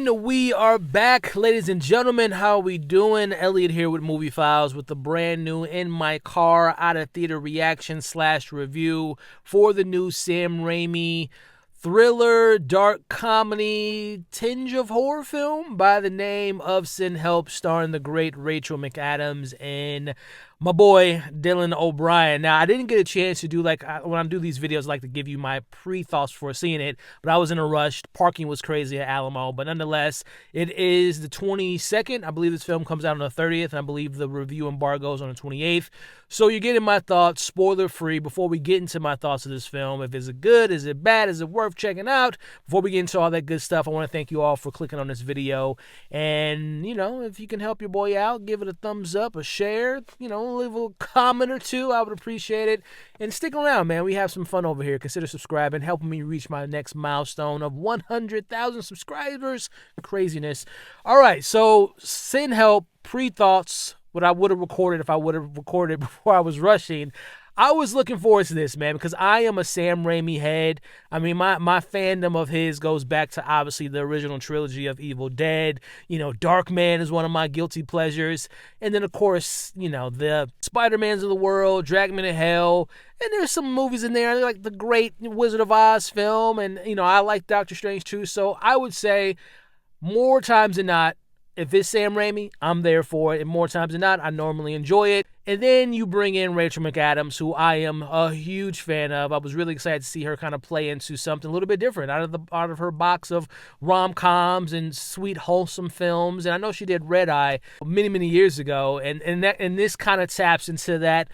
And we are back, ladies and gentlemen. How are we doing? Elliot here with MovieFiles with the brand new In My Car Out of Theater reaction / review for the new Sam Raimi thriller, dark comedy, tinge of horror film by the name of Sin Help, starring the great Rachel McAdams and my boy Dylan O'Brien. Now, I didn't get a chance to do, when I do these videos, I like to give you my pre-thoughts before seeing it, but I was in a rush. Parking was crazy at Alamo, but nonetheless, it is the 22nd. I believe this film comes out on the 30th, and I believe the review embargo is on the 28th. So you're getting my thoughts, spoiler-free, before we get into my thoughts of this film. If is it good, is it bad, is it worth checking out? Before we get into all that good stuff, I want to thank you all for clicking on this video. And, if you can help your boy out, give it a thumbs up, a share, leave a little comment or two. I would appreciate it. And stick around, man. We have some fun over here. Consider subscribing, helping me reach my next milestone of 100,000 subscribers. Craziness. All right, so Sin Help, pre-thoughts, what I would have recorded if I would have recorded before I was rushing. I was looking forward to this, man, because I am a Sam Raimi head. I mean, my fandom of his goes back to, obviously, the original trilogy of Evil Dead. Darkman is one of my guilty pleasures. And then, of course, the Spider-Mans of the world, Drag Me to Hell. And there's some movies in there, like the great Wizard of Oz film. And, I like Doctor Strange, too. So I would say, more times than not, if it's Sam Raimi, I'm there for it. And more times than not, I normally enjoy it. And then you bring in Rachel McAdams, who I am a huge fan of. I was really excited to see her kind of play into something a little bit different out of her box of rom-coms and sweet, wholesome films. And I know she did Red Eye many, many years ago. And this kind of taps into that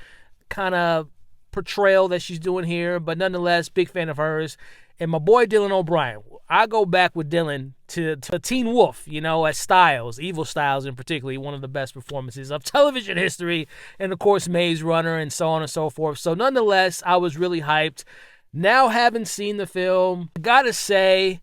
kind of portrayal that she's doing here. But nonetheless, big fan of hers. And my boy Dylan O'Brien. I go back with Dylan to Teen Wolf, as Styles, Evil Styles in particular, one of the best performances of television history, and of course Maze Runner and so on and so forth. So nonetheless, I was really hyped. Now, having seen the film, I gotta say,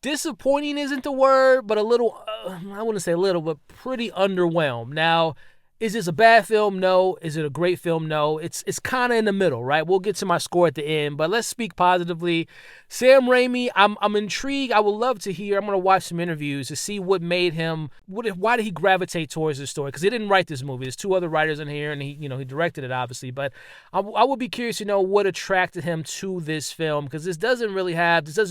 disappointing isn't the word, but a little, I wouldn't say a little, but pretty underwhelmed. Now, is this a bad film? No. Is it a great film? No. It's kind of in the middle, right? We'll get to my score at the end, but let's speak positively. Sam Raimi, I'm intrigued. I would love to hear. I'm going to watch some interviews to see what made him, why did he gravitate towards this story? Because he didn't write this movie. There's two other writers in here, and he directed it, obviously. But I would be curious to know what attracted him to this film, because this doesn't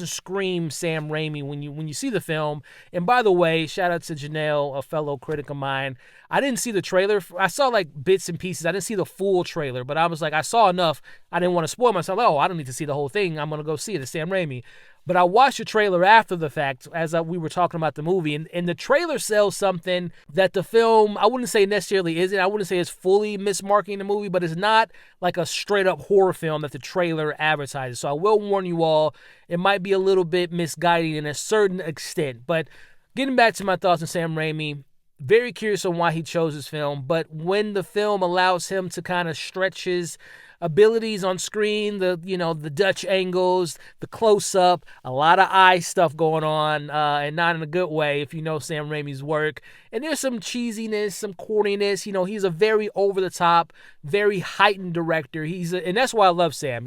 scream Sam Raimi when you see the film. And by the way, shout out to Janelle, a fellow critic of mine. I didn't see the trailer. I saw bits and pieces. I didn't see the full trailer, but I was I saw enough. I didn't want to spoil myself. Oh, I don't need to see the whole thing. I'm going to go see it. It's Sam Raimi. But I watched the trailer after the fact as we were talking about the movie. And the trailer sells something that the film, I wouldn't say necessarily isn't. I wouldn't say it's fully mismarking the movie, but it's not like a straight up horror film that the trailer advertises. So I will warn you all, it might be a little bit misguiding in a certain extent. But getting back to my thoughts on Sam Raimi, very curious on why he chose this film, but when the film allows him to kind of stretch his abilities on screen, the Dutch angles, the close-up, a lot of eye stuff going on, and not in a good way if you know Sam Raimi's work. And there's some cheesiness, some corniness. He's a very over-the-top, very heightened director. And that's why I love Sam.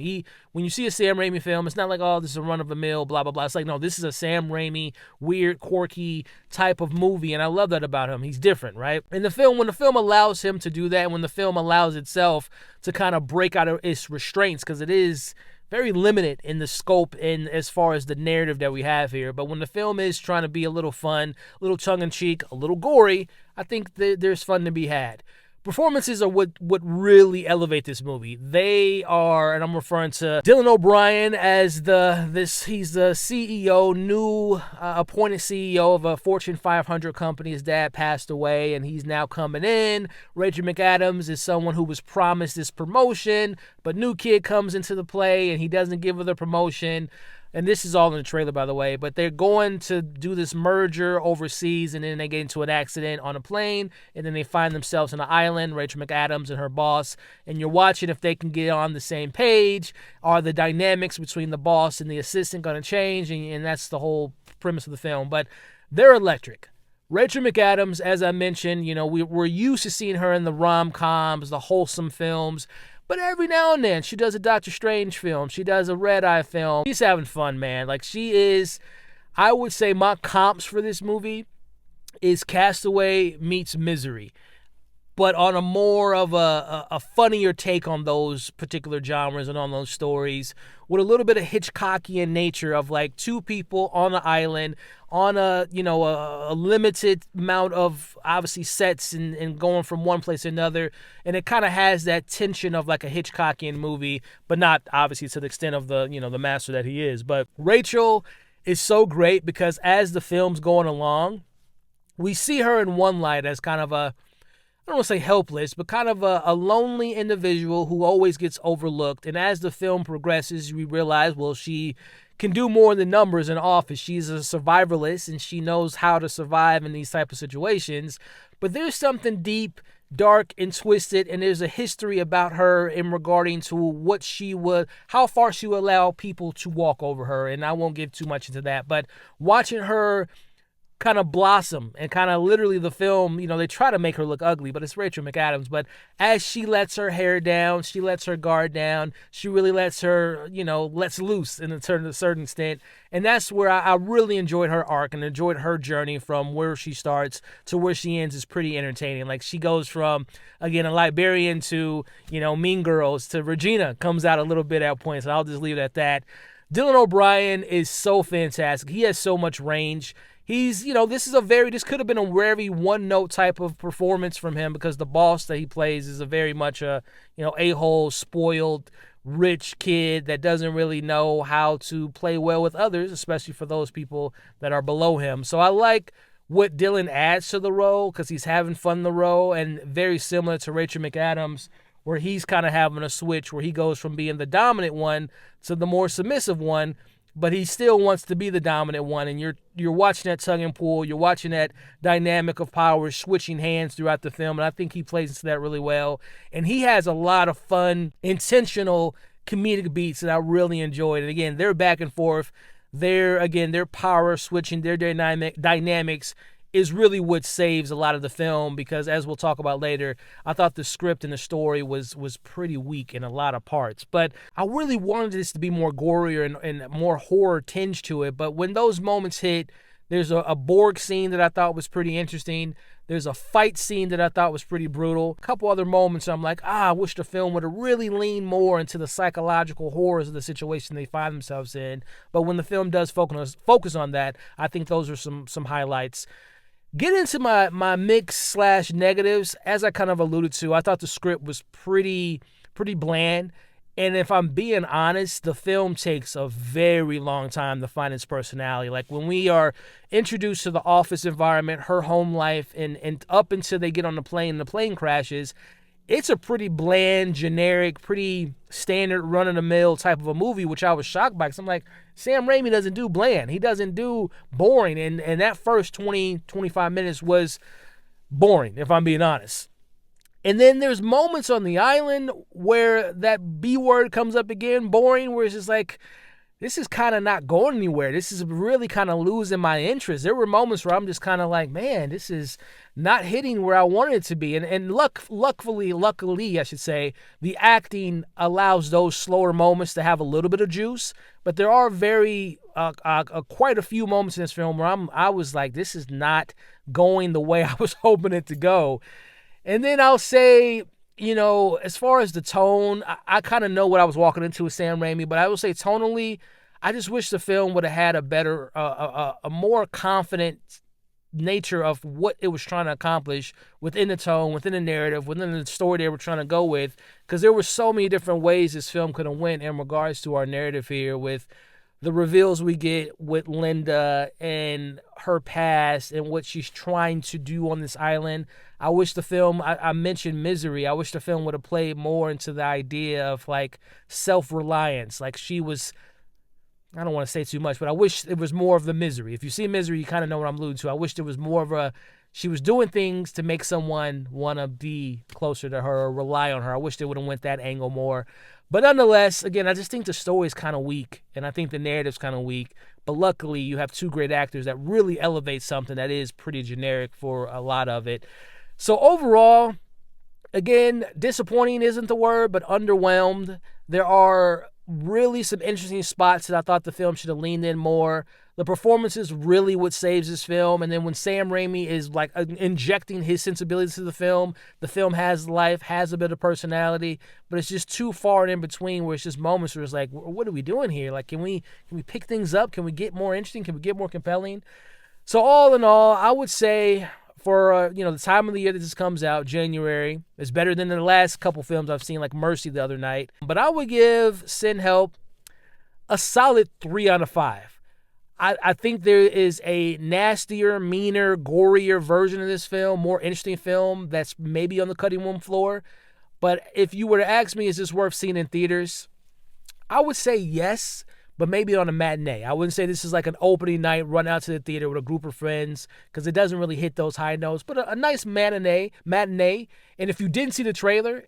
When you see a Sam Raimi film, it's not like, oh, this is a run-of-the-mill, blah, blah, blah. It's like, no, this is a Sam Raimi, weird, quirky type of movie, and I love that about him. He's different, right? And when the film allows him to do that, when the film allows itself to kind of break out of its restraints, because it is very limited in the scope and as far as the narrative that we have here. But when the film is trying to be a little fun, a little tongue-in-cheek, a little gory, I think there's fun to be had. Performances are what really elevate this movie. They are, and I'm referring to Dylan O'Brien as he's the CEO, new appointed CEO of a Fortune 500 company. His dad passed away, and he's now coming in. Rachel McAdams is someone who was promised this promotion, but new kid comes into the play, and he doesn't give her the promotion. And this is all in the trailer, by the way, but they're going to do this merger overseas, and then they get into an accident on a plane, and then they find themselves on an island, Rachel McAdams and her boss, and you're watching if they can get on the same page. Are the dynamics between the boss and the assistant going to change? And that's the whole premise of the film. But they're electric. Rachel McAdams, as I mentioned, we're used to seeing her in the rom-coms, the wholesome films. But every now and then, she does a Doctor Strange film. She does a Red Eye film. She's having fun, man. She is, I would say my comps for this movie is Castaway meets Misery, but on a more of a funnier take on those particular genres and on those stories, with a little bit of Hitchcockian nature of like two people on an island on a limited amount of obviously sets and going from one place to another, and it kind of has that tension of like a Hitchcockian movie, but not obviously to the extent of the master that he is. But Rachel is so great because as the film's going along, we see her in one light as kind of a, I don't want to say helpless, but kind of a lonely individual who always gets overlooked. And as the film progresses, we realize, well, she can do more than numbers in office. She's a survivalist, and she knows how to survive in these type of situations. But there's something deep, dark, and twisted, and there's a history about her in regarding to what she would, how far she would allow people to walk over her. And I won't get too much into that, but watching her kind of blossom and kind of literally the film, they try to make her look ugly, but it's Rachel McAdams. But as she lets her hair down, she lets her guard down, she really lets her, lets loose in a certain extent. And that's where I really enjoyed her arc and enjoyed her journey from where she starts to where she ends is pretty entertaining. Like she goes from, again, a librarian to, Mean Girls to Regina comes out a little bit at points. And I'll just leave it at that. Dylan O'Brien is so fantastic. He has so much range. He's, this could have been a very one-note type of performance from him because the boss that he plays is a very much a, a-hole, spoiled, rich kid that doesn't really know how to play well with others, especially for those people that are below him. So I like what Dylan adds to the role because he's having fun in the role, and very similar to Rachel McAdams, where he's kind of having a switch where he goes from being the dominant one to the more submissive one, but he still wants to be the dominant one. And you're watching that tug and pull. You're watching that dynamic of power switching hands throughout the film. And I think he plays into that really well. And he has a lot of fun, intentional comedic beats that I really enjoyed. And again, they're back and forth. Their power switching, their dynamics is really what saves a lot of the film because, as we'll talk about later, I thought the script and the story was pretty weak in a lot of parts. But I really wanted this to be more gorier and more horror tinge to it. But when those moments hit, there's a Borg scene that I thought was pretty interesting. There's a fight scene that I thought was pretty brutal. A couple other moments I'm like, I wish the film would have really leaned more into the psychological horrors of the situation they find themselves in. But when the film does focus on that, I think those are some highlights. Get into my mix / negatives. As I kind of alluded to, I thought the script was pretty bland. And if I'm being honest, the film takes a very long time to find its personality. Like when we are introduced to the office environment, her home life, and up until they get on the plane crashes, it's a pretty bland, generic, pretty standard run-of-the-mill type of a movie, which I was shocked by because I'm like, Sam Raimi doesn't do bland. He doesn't do boring. And that first 20-25 minutes was boring, if I'm being honest. And then there's moments on the island where that B word comes up again, boring, where it's just like, this is kind of not going anywhere. This is really kind of losing my interest. There were moments where I'm just kind of like, man, this is not hitting where I wanted it to be. And luckily, I should say, the acting allows those slower moments to have a little bit of juice. But there are quite a few moments in this film where I was like, this is not going the way I was hoping it to go. And then I'll say, as far as the tone, I kind of know what I was walking into with Sam Raimi, but I will say tonally, I just wish the film would have had a better, a more confident nature of what it was trying to accomplish within the tone, within the narrative, within the story they were trying to go with, because there were so many different ways this film could have went in regards to our narrative here with the reveals we get with Linda and her past and what she's trying to do on this island. I wish the film, I mentioned Misery, I wish the film would have played more into the idea of like self-reliance. Like she was, I don't want to say too much, but I wish it was more of the Misery. If you see Misery, you kind of know what I'm alluding to. I wish there was more of she was doing things to make someone want to be closer to her or rely on her. I wish they would have went that angle more. But nonetheless, again, I just think the story is kind of weak, and I think the narrative's kind of weak. But luckily, you have two great actors that really elevate something that is pretty generic for a lot of it. So overall, again, disappointing isn't the word, but underwhelmed. There are really some interesting spots that I thought the film should have leaned in more. The performance is really what saves this film. And then when Sam Raimi is like injecting his sensibilities to the film has life, has a bit of personality, but it's just too far and in between where it's just moments where it's like, what are we doing here? Like, can we pick things up? Can we get more interesting? Can we get more compelling? So all in all, I would say for the time of the year that this comes out, January, is better than the last couple films I've seen, like Mercy the other night. But I would give Sin Help a solid 3 out of 5. I think there is a nastier, meaner, gorier version of this film, more interesting film that's maybe on the cutting room floor. But if you were to ask me, is this worth seeing in theaters? I would say yes, but maybe on a matinee. I wouldn't say this is like an opening night, run out to the theater with a group of friends, because it doesn't really hit those high notes. But a nice matinee. And if you didn't see the trailer,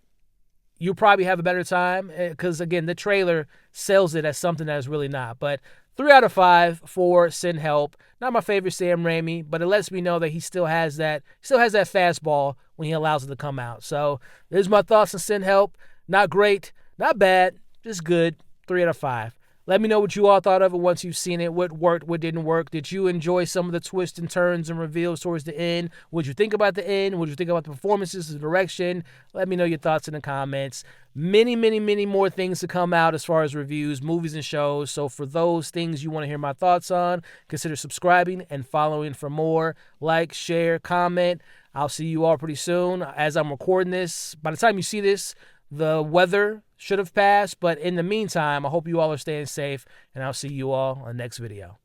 you'll probably have a better time, because, again, the trailer sells it as something that is really not. But 3 out of 5 for Sin Help. Not my favorite Sam Raimi, but it lets me know that he still has that fastball when he allows it to come out. So there's my thoughts on Sin Help. Not great, not bad, just good. 3 out of 5. Let me know what you all thought of it once you've seen it. What worked, what didn't work. Did you enjoy some of the twists and turns and reveals towards the end? What did you think about the end? What did you think about the performances, the direction? Let me know your thoughts in the comments. Many, many, many more things to come out as far as reviews, movies, and shows. So for those things you want to hear my thoughts on, consider subscribing and following for more. Like, share, comment. I'll see you all pretty soon. As I'm recording this, by the time you see this, the weather should have passed, but in the meantime, I hope you all are staying safe, and I'll see you all on the next video.